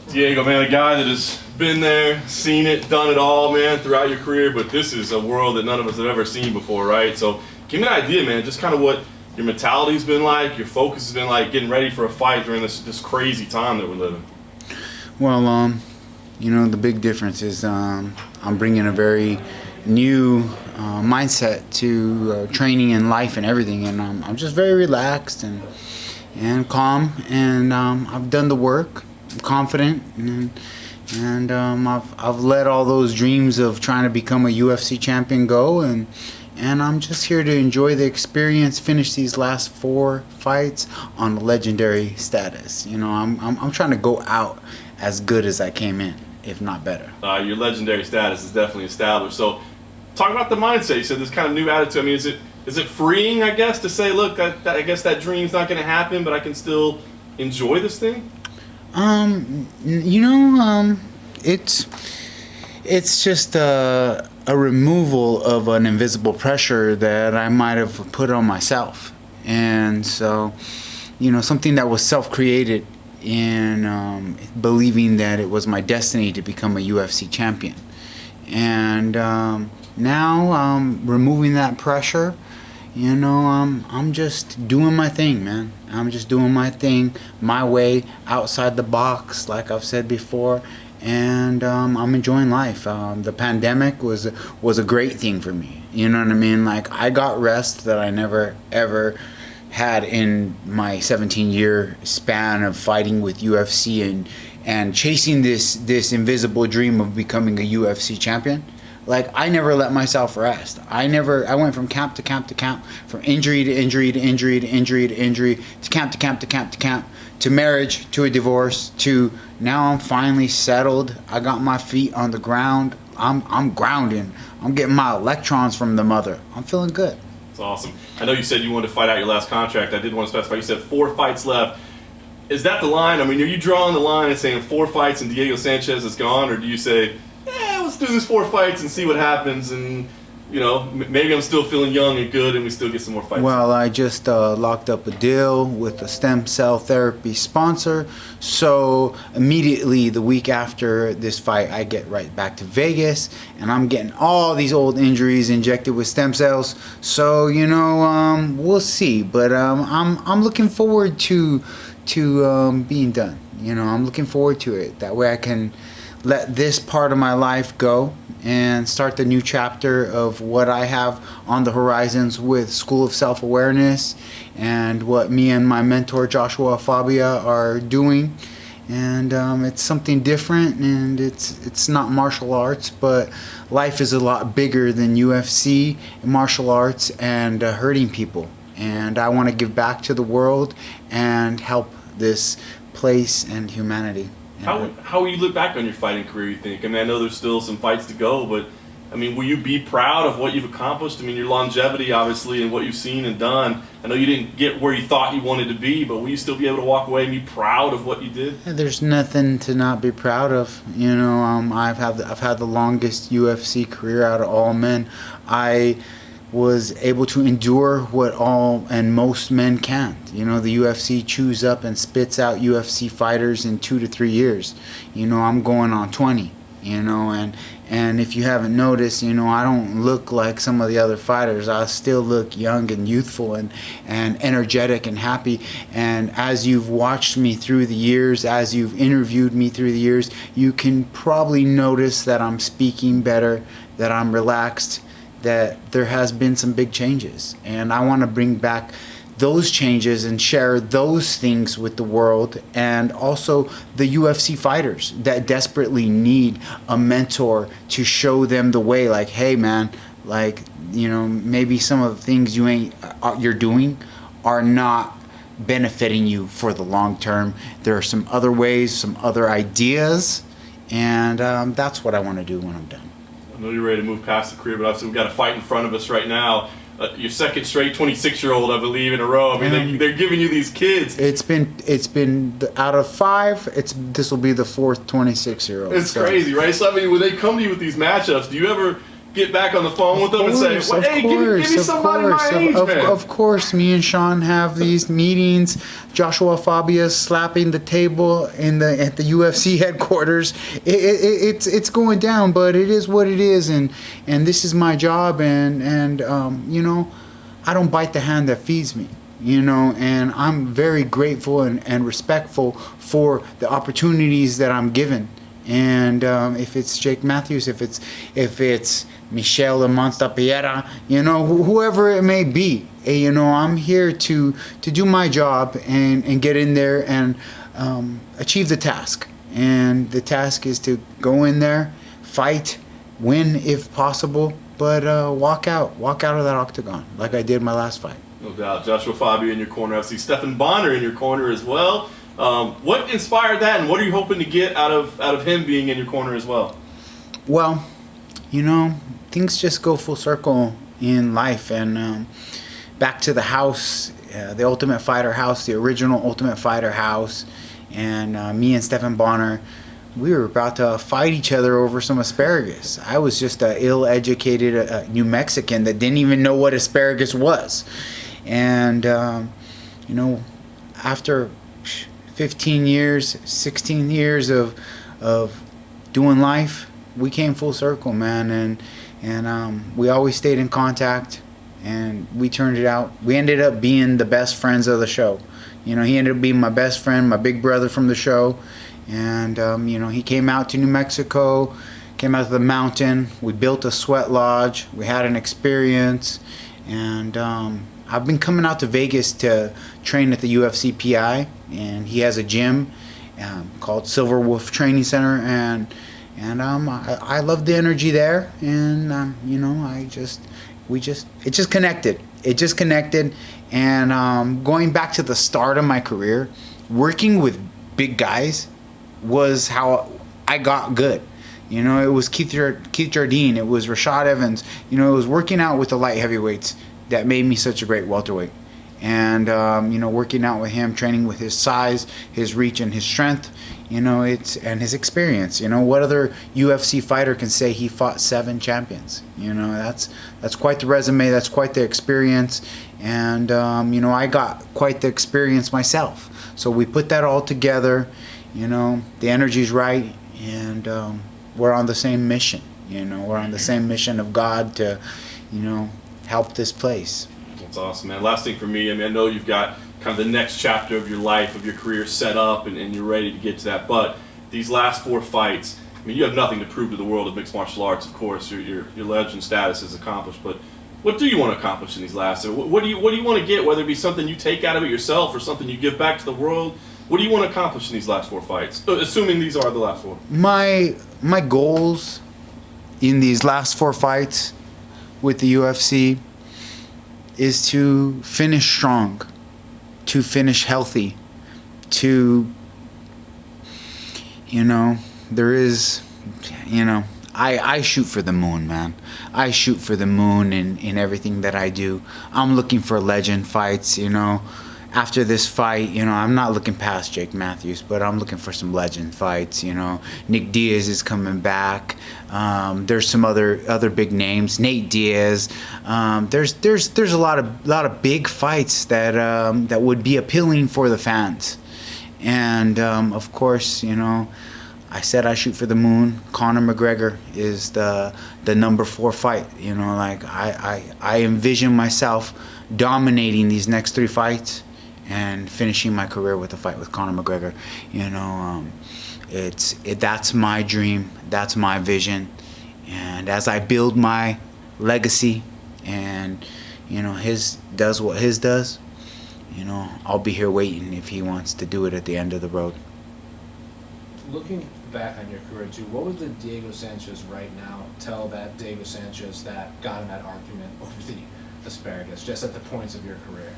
Diego, man, a guy that has been there, seen it, done it all, man, throughout your career, but this is a world that none of us have ever seen before, right? So give me an idea, man, just kind of what your mentality's been like, your focus has been like, getting ready for a fight during this crazy time that we're living. Well, you know, the big difference is I'm bringing a very new mindset to training and life and everything, and I'm just very relaxed and calm, and I've done the work. I'm confident, and I've let all those dreams of trying to become a UFC champion go, and I'm just here to enjoy the experience, finish these last 4 fights on legendary status. You know, I'm trying to go out as good as I came in, if not better. Your legendary status is definitely established. So talk about the mindset. You said this kind of new attitude. I mean, is it freeing, I guess, to say, look, I guess that dream's not going to happen, but I can still enjoy this thing? You know, it's just a removal of an invisible pressure that I might have put on myself. And so, you know, something that was self-created in believing that it was my destiny to become a UFC champion. And now removing that pressure, you know, I'm just doing my thing, man. I'm just doing my thing, my way, outside the box, like I've said before, and I'm enjoying life. The pandemic was a great thing for me. You know what I mean? Like, I got rest that I never ever had in my 17-year span of fighting with UFC and chasing this invisible dream of becoming a UFC champion. Like, I never let myself rest. I went from camp to camp to camp, from injury to injury to injury to injury to injury, to camp to camp to camp to camp, to marriage, to a divorce, to now I'm finally settled. I got my feet on the ground. I'm grounding. I'm getting my electrons from the mother. I'm feeling good. That's awesome. I know you said you wanted to fight out your last contract. I did want to specify. You said 4 fights left. Is that the line? I mean, are you drawing the line and saying 4 fights and Diego Sanchez is gone, or do you say, let's do these 4 fights and see what happens, and you know, maybe I'm still feeling young and good and we still get some more fights? Well, I just locked up a deal with a stem cell therapy sponsor, so immediately the week after this fight I get right back to Vegas, and I'm getting all these old injuries injected with stem cells. So, you know, we'll see, but I'm looking forward to being done. You know, I'm looking forward to it. That way I can let this part of my life go and start the new chapter of what I have on the horizons with School of Self-Awareness and what me and my mentor Joshua Fabia are doing. And it's something different, and it's not martial arts, but life is a lot bigger than UFC and martial arts and hurting people. And I want to give back to the world and help this place and humanity. How will you look back on your fighting career, you think? I mean, I know there's still some fights to go, but I mean, will you be proud of what you've accomplished? I mean, your longevity, obviously, and what you've seen and done. I know you didn't get where you thought you wanted to be, but will you still be able to walk away and be proud of what you did? There's nothing to not be proud of. You know, I've had the longest UFC career out of all men. I was able to endure what all and most men can't. You know, the UFC chews up and spits out UFC fighters in 2 to 3 years. You know, I'm going on 20. You know, and if you haven't noticed, you know, I don't look like some of the other fighters. I still look young and youthful and energetic and happy. And as you've watched me through the years, as you've interviewed me through the years, you can probably notice that I'm speaking better, that I'm relaxed, that there has been some big changes. And I want to bring back those changes and share those things with the world, and also the UFC fighters that desperately need a mentor to show them the way. Like, hey man, like, you know, maybe some of the things you're doing are not benefiting you for the long term. There are some other ways, some other ideas, and that's what I want to do when I'm done. I know you're ready to move past the career, but obviously we've got a fight in front of us right now. Your second straight 26-year-old, I believe, in a row. I mean, they're giving you these kids. It's been out of 5. This will be the 4th 26-year-old. It's crazy, right? So I mean, when they come to you with these matchups, do you ever get back on the phone with them and say, well, hey, give me somebody my age, man. Of course, me and Sean have these meetings. Joshua Fabia slapping the table at the UFC headquarters. It's going down, but it is what it is, and this is my job, and you know, I don't bite the hand that feeds me. You know, and I'm very grateful and respectful for the opportunities that I'm given. And if it's Jake Matthews, if it's Michelle Montapiera, you know, whoever it may be, you know, I'm here to do my job and get in there and achieve the task. And the task is to go in there, fight, win if possible, but walk out of that octagon like I did my last fight. No doubt. Joshua Fabia in your corner. I see Stephan Bonner in your corner as well. What inspired that, and what are you hoping to get out of him being in your corner as well? Well, you know, things just go full circle in life, and back to the house, the Ultimate Fighter house, the original Ultimate Fighter house, and me and Stephan Bonner, we were about to fight each other over some asparagus. I was just an ill-educated New Mexican that didn't even know what asparagus was. And, you know, after 15 years, 16 years of doing life, we came full circle, man. And we always stayed in contact, and we turned it out. We ended up being the best friends of the show. You know, he ended up being my best friend, my big brother from the show. And, you know, he came out to New Mexico, came out to the mountain. We built a sweat lodge. We had an experience. And I've been coming out to Vegas to train at the UFC PI. And he has a gym called Silver Wolf Training Center. And I love the energy there. And, you know, it just connected. It just connected. And going back to the start of my career, working with big guys was how I got good. You know, it was Keith Jardine, it was Rashad Evans. You know, it was working out with the light heavyweights that made me such a great welterweight. And, you know, working out with him, training with his size, his reach, and his strength, you know, and his experience. You know, what other UFC fighter can say he fought 7 champions? You know, that's quite the resume, that's quite the experience. And, you know, I got quite the experience myself. So we put that all together. You know, the energy's right, and we're on the same mission. You know, we're on the same mission of God to, you know, help this place. That's awesome, man. Last thing for me, I mean, I know you've got kind of the next chapter of your life, of your career set up, and you're ready to get to that. But these last 4 fights, I mean, you have nothing to prove to the world of mixed martial arts, of course. Your legend status is accomplished, but what do you want to accomplish in these last? What do you want to get, whether it be something you take out of it yourself or something you give back to the world? What do you want to accomplish in these last 4 fights, assuming these are the last 4? My goals in these last 4 fights with the UFC is to finish strong, to finish healthy, to, you know, there is, you know, I shoot for the moon, man. I shoot for the moon in everything that I do. I'm looking for legend fights, you know. After this fight, you know, I'm not looking past Jake Matthews, but I'm looking for some legend fights. You know, Nick Diaz is coming back. There's some other big names, Nate Diaz. There's a lot of big fights that would be appealing for the fans. And of course, you know, I said I shoot for the moon. Conor McGregor is the number 4 fight. You know, like I envision myself dominating these next 3 fights and finishing my career with a fight with Conor McGregor. You know, that's my dream, that's my vision. And as I build my legacy, and you know, his does what his does, you know, I'll be here waiting if he wants to do it at the end of the road. Looking back on your career too, what would the Diego Sanchez right now tell that Diego Sanchez that got in that argument over the asparagus, just at the points of your career?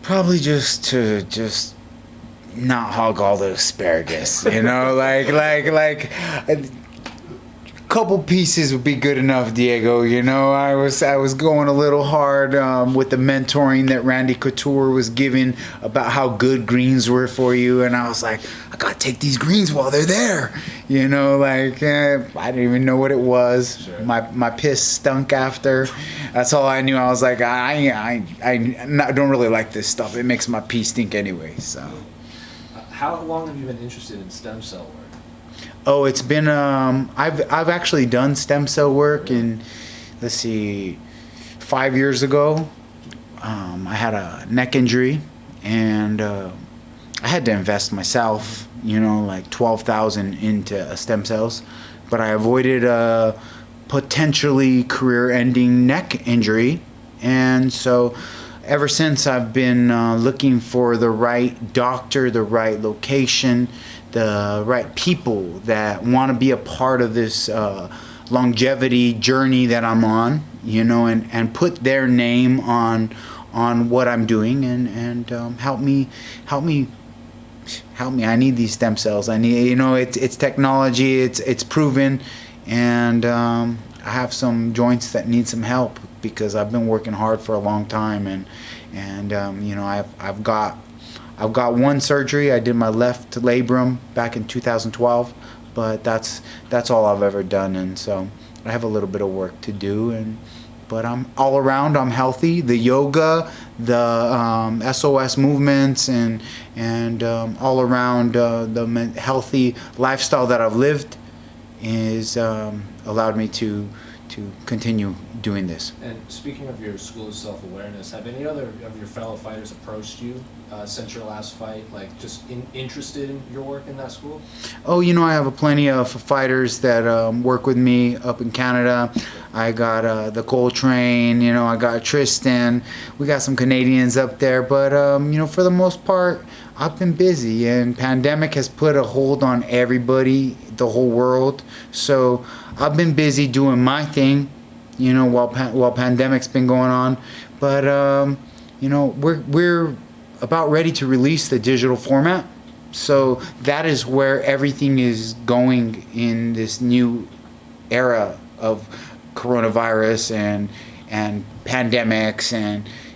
Probably just not hog all the asparagus, you know, like couple pieces would be good enough, Diego. You know, I was going a little hard with the mentoring that Randy Couture was giving about how good greens were for you, and I was like, I gotta take these greens while they're there. You know, like I didn't even know what it was. Sure. My piss stunk after. That's all I knew. I was like, I don't really like this stuff. It makes my pee stink anyway. So. How long have you been interested in stem cell work? Oh, it's been I've actually done stem cell work in, let's see, 5 years ago. I had a neck injury, and I had to invest myself, you know, like 12,000 into stem cells, but I avoided a potentially career-ending neck injury, and so ever since I've been looking for the right doctor, the right location, the right people that want to be a part of this longevity journey that I'm on, you know, and put their name on what I'm doing, and help me. I need these stem cells. I need, you know, it's technology. It's proven, and I have some joints that need some help because I've been working hard for a long time, and you know, I've got one surgery. I did my left labrum back in 2012, but that's all I've ever done, and so I have a little bit of work to do, but I'm all around. I'm healthy. The yoga, the SOS movements, and all around the healthy lifestyle that I've lived is allowed me to continue doing this. And speaking of your school of self-awareness, have any other of your fellow fighters approached you since your last fight, like just interested in your work in that school? Oh, you know, I have plenty of fighters that work with me up in Canada. I got the Coltrane, you know, I got Tristan. We got some Canadians up there, but you know, for the most part, I've been busy, and pandemic has put a hold on everybody, the whole world. So I've been busy doing my thing, you know, while pandemic's been going on. But you know, we're about ready to release the digital format. So that is where everything is going in this new era of coronavirus and pandemics,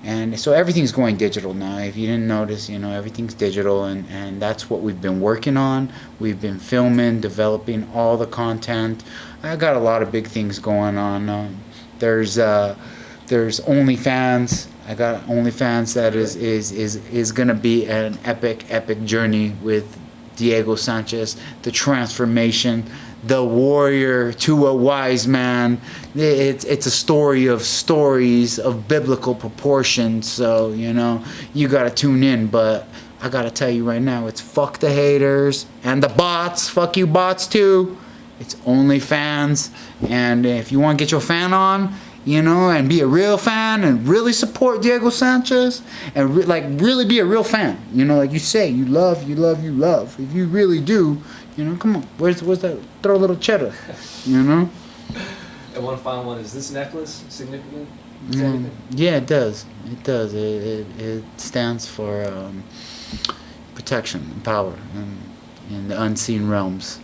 and so everything's going digital now. If you didn't notice, you know, everything's digital, and that's what we've been working on. We've been filming, developing all the content. I got a lot of big things going on. There's OnlyFans. I got OnlyFans that is gonna be an epic journey with Diego Sanchez, the transformation, the warrior to a wise man. It's a story of stories of biblical proportions. So, you know, you gotta tune in. But I gotta tell you right now, it's fuck the haters and the bots. Fuck you bots too. It's OnlyFans, and if you want to get your fan on, you know, and be a real fan and really support Diego Sanchez, and really be a real fan, you know, like you say, you love. If you really do, you know, come on, where's that? Throw a little cheddar, you know. And one final one: is this necklace significant? Yeah, it does. It does. It stands for protection and power in the unseen realms.